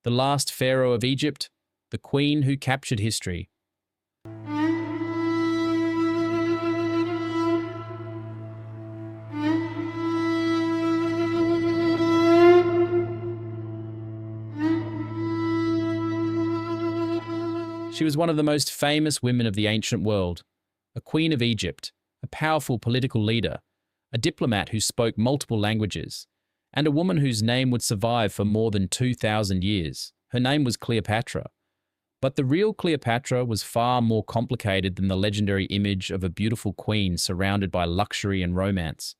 the last pharaoh of Egypt, the queen who captured history. She was one of the most famous women of the ancient world, a queen of Egypt, a powerful political leader, a diplomat who spoke multiple languages, and a woman whose name would survive for more than 2,000 years. Her name was Cleopatra. But the real Cleopatra was far more complicated than the legendary image of a beautiful queen surrounded by luxury and romance.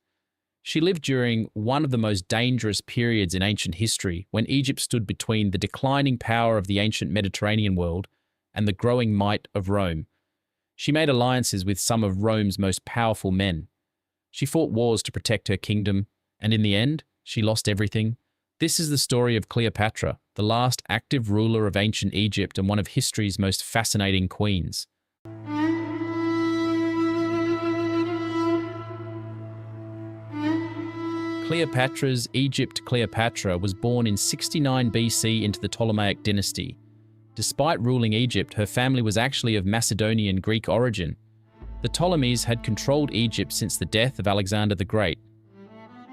She lived during one of the most dangerous periods in ancient history, when Egypt stood between the declining power of the ancient Mediterranean world and the growing might of Rome. She made alliances with some of Rome's most powerful men. She fought wars to protect her kingdom, and in the end, she lost everything. This is the story of Cleopatra, the last active ruler of ancient Egypt and one of history's most fascinating queens. Cleopatra's Egypt. Cleopatra was born in 69 BC into the Ptolemaic dynasty. Despite ruling Egypt, her family was actually of Macedonian Greek origin. The Ptolemies had controlled Egypt since the death of Alexander the Great.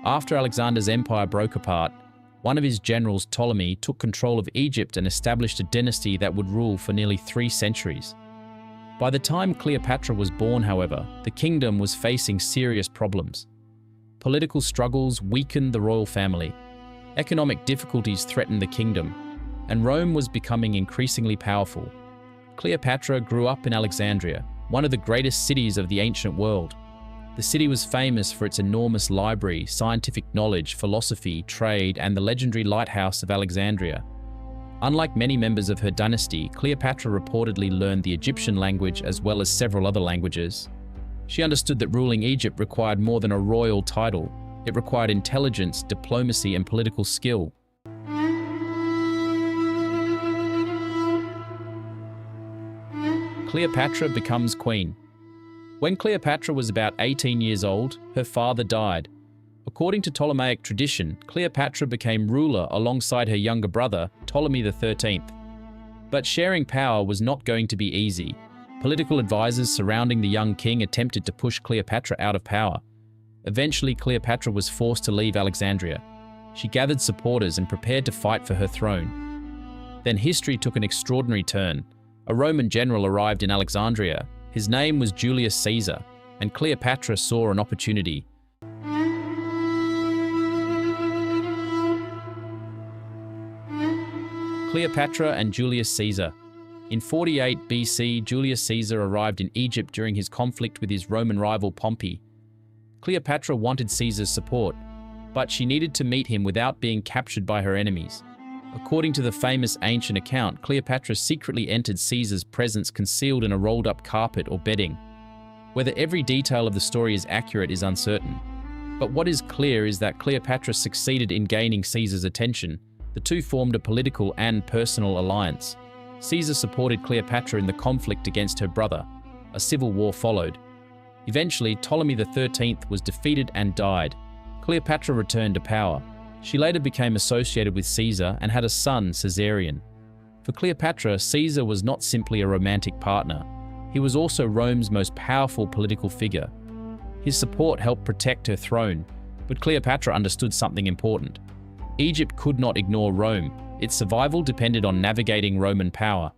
After Alexander's empire broke apart, one of his generals, Ptolemy, took control of Egypt and established a dynasty that would rule for nearly 3 centuries. By the time Cleopatra was born, however, the kingdom was facing serious problems. Political struggles weakened the royal family. Economic difficulties threatened the kingdom, and Rome was becoming increasingly powerful. Cleopatra grew up in Alexandria, one of the greatest cities of the ancient world. The city was famous for its enormous library, scientific knowledge, philosophy, trade, and the legendary lighthouse of Alexandria. Unlike many members of her dynasty, Cleopatra reportedly learned the Egyptian language as well as several other languages. She understood that ruling Egypt required more than a royal title. It required intelligence, diplomacy, and political skill. Cleopatra becomes queen. When Cleopatra was about 18 years old, her father died. According to Ptolemaic tradition, Cleopatra became ruler alongside her younger brother, Ptolemy XIII. But sharing power was not going to be easy. Political advisors surrounding the young king attempted to push Cleopatra out of power. Eventually, Cleopatra was forced to leave Alexandria. She gathered supporters and prepared to fight for her throne. Then history took an extraordinary turn. A Roman general arrived in Alexandria. His name was Julius Caesar, and Cleopatra saw an opportunity. Cleopatra and Julius Caesar. In 48 BC, Julius Caesar arrived in Egypt during his conflict with his Roman rival Pompey. Cleopatra wanted Caesar's support, but she needed to meet him without being captured by her enemies. According to the famous ancient account, Cleopatra secretly entered Caesar's presence concealed in a rolled-up carpet or bedding. Whether every detail of the story is accurate is uncertain. But what is clear is that Cleopatra succeeded in gaining Caesar's attention. The two formed a political and personal alliance. Caesar supported Cleopatra in the conflict against her brother. A civil war followed. Eventually, Ptolemy XIII was defeated and died. Cleopatra returned to power. She later became associated with Caesar and had a son, Caesarion. For Cleopatra, Caesar was not simply a romantic partner. He was also Rome's most powerful political figure. His support helped protect her throne, but Cleopatra understood something important. Egypt could not ignore Rome. Its survival depended on navigating Roman power.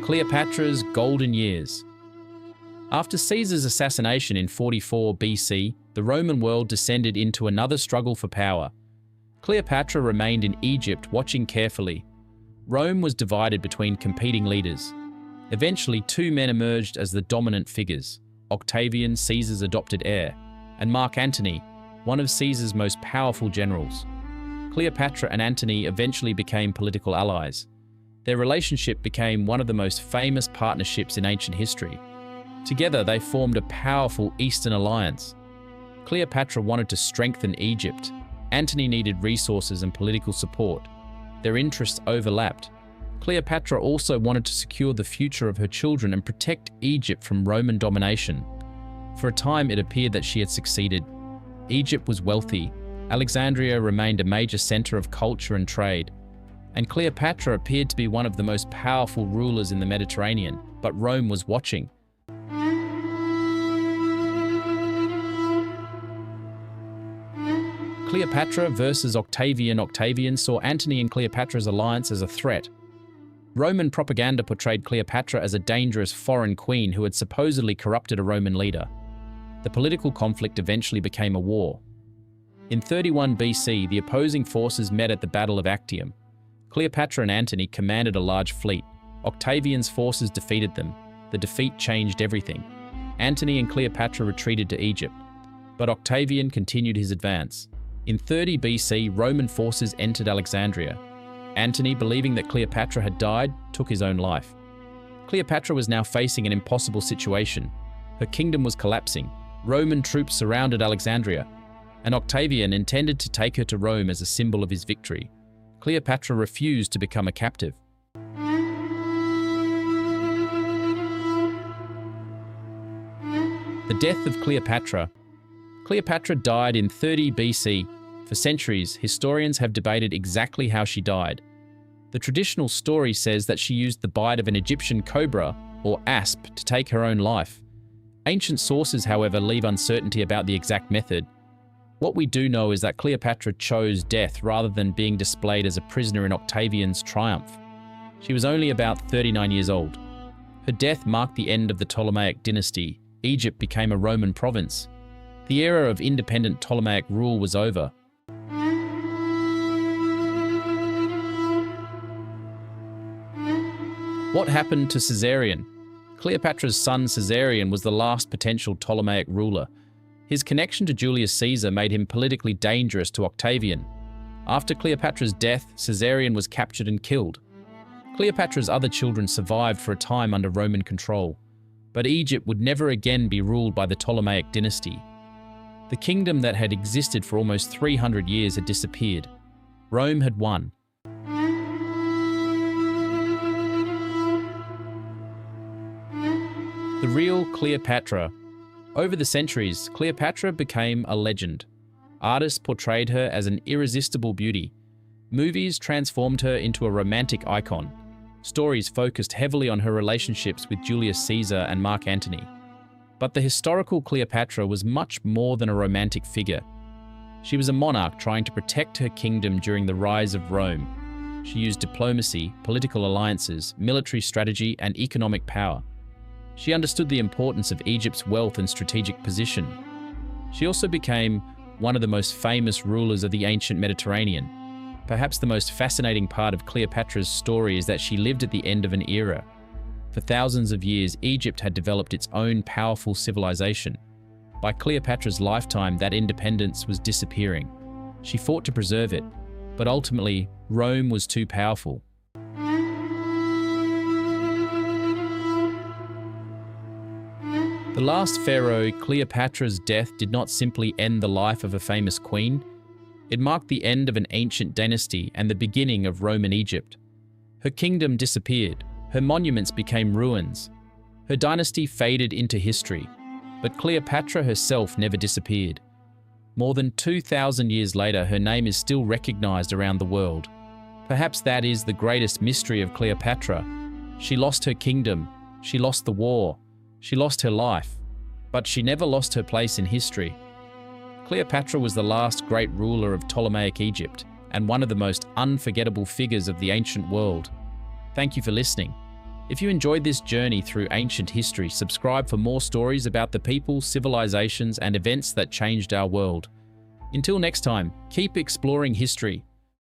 Cleopatra's golden years. After Caesar's assassination in 44 BC, the Roman world descended into another struggle for power. Cleopatra remained in Egypt, watching carefully. Rome was divided between competing leaders. Eventually, 2 men emerged as the dominant figures: Octavian, Caesar's adopted heir, and Mark Antony, one of Caesar's most powerful generals. Cleopatra and Antony eventually became political allies. Their relationship became one of the most famous partnerships in ancient history. Together, they formed a powerful Eastern alliance. Cleopatra wanted to strengthen Egypt. Antony needed resources and political support. Their interests overlapped. Cleopatra also wanted to secure the future of her children and protect Egypt from Roman domination. For a time, it appeared that she had succeeded. Egypt was wealthy, Alexandria remained a major center of culture and trade, and Cleopatra appeared to be one of the most powerful rulers in the Mediterranean, but Rome was watching. Cleopatra versus Octavian. Octavian saw Antony and Cleopatra's alliance as a threat. Roman propaganda portrayed Cleopatra as a dangerous foreign queen who had supposedly corrupted a Roman leader. The political conflict eventually became a war. In 31 BC, the opposing forces met at the Battle of Actium. Cleopatra and Antony commanded a large fleet. Octavian's forces defeated them. The defeat changed everything. Antony and Cleopatra retreated to Egypt, but Octavian continued his advance. In 30 BC, Roman forces entered Alexandria. Antony, believing that Cleopatra had died, took his own life. Cleopatra was now facing an impossible situation. Her kingdom was collapsing. Roman troops surrounded Alexandria, and Octavian intended to take her to Rome as a symbol of his victory. Cleopatra refused to become a captive. The death of Cleopatra. Cleopatra died in 30 BC. For centuries, historians have debated exactly how she died. The traditional story says that she used the bite of an Egyptian cobra, or asp, to take her own life. Ancient sources, however, leave uncertainty about the exact method. What we do know is that Cleopatra chose death rather than being displayed as a prisoner in Octavian's triumph. She was only about 39 years old. Her death marked the end of the Ptolemaic dynasty. Egypt became a Roman province. The era of independent Ptolemaic rule was over. What happened to Caesarion? Cleopatra's son Caesarion was the last potential Ptolemaic ruler. His connection to Julius Caesar made him politically dangerous to Octavian. After Cleopatra's death, Caesarion was captured and killed. Cleopatra's other children survived for a time under Roman control, but Egypt would never again be ruled by the Ptolemaic dynasty. The kingdom that had existed for almost 300 years had disappeared. Rome had won. The real Cleopatra. Over the centuries, Cleopatra became a legend. Artists portrayed her as an irresistible beauty. Movies transformed her into a romantic icon. Stories focused heavily on her relationships with Julius Caesar and Mark Antony. But the historical Cleopatra was much more than a romantic figure. She was a monarch trying to protect her kingdom during the rise of Rome. She used diplomacy, political alliances, military strategy, and economic power. She understood the importance of Egypt's wealth and strategic position. She also became one of the most famous rulers of the ancient Mediterranean. Perhaps the most fascinating part of Cleopatra's story is that she lived at the end of an era. For thousands of years, Egypt had developed its own powerful civilization. By Cleopatra's lifetime, that independence was disappearing. She fought to preserve it, but ultimately, Rome was too powerful. The last pharaoh, Cleopatra's death, did not simply end the life of a famous queen. It marked the end of an ancient dynasty and the beginning of Roman Egypt. Her kingdom disappeared. Her monuments became ruins. Her dynasty faded into history. But Cleopatra herself never disappeared. More than 2,000 years later, her name is still recognized around the world. Perhaps that is the greatest mystery of Cleopatra. She lost her kingdom. She lost the war. She lost her life, but she never lost her place in history. Cleopatra was the last great ruler of Ptolemaic Egypt and one of the most unforgettable figures of the ancient world. Thank you for listening. If you enjoyed this journey through ancient history, subscribe for more stories about the people, civilizations, and events that changed our world. Until next time, keep exploring history.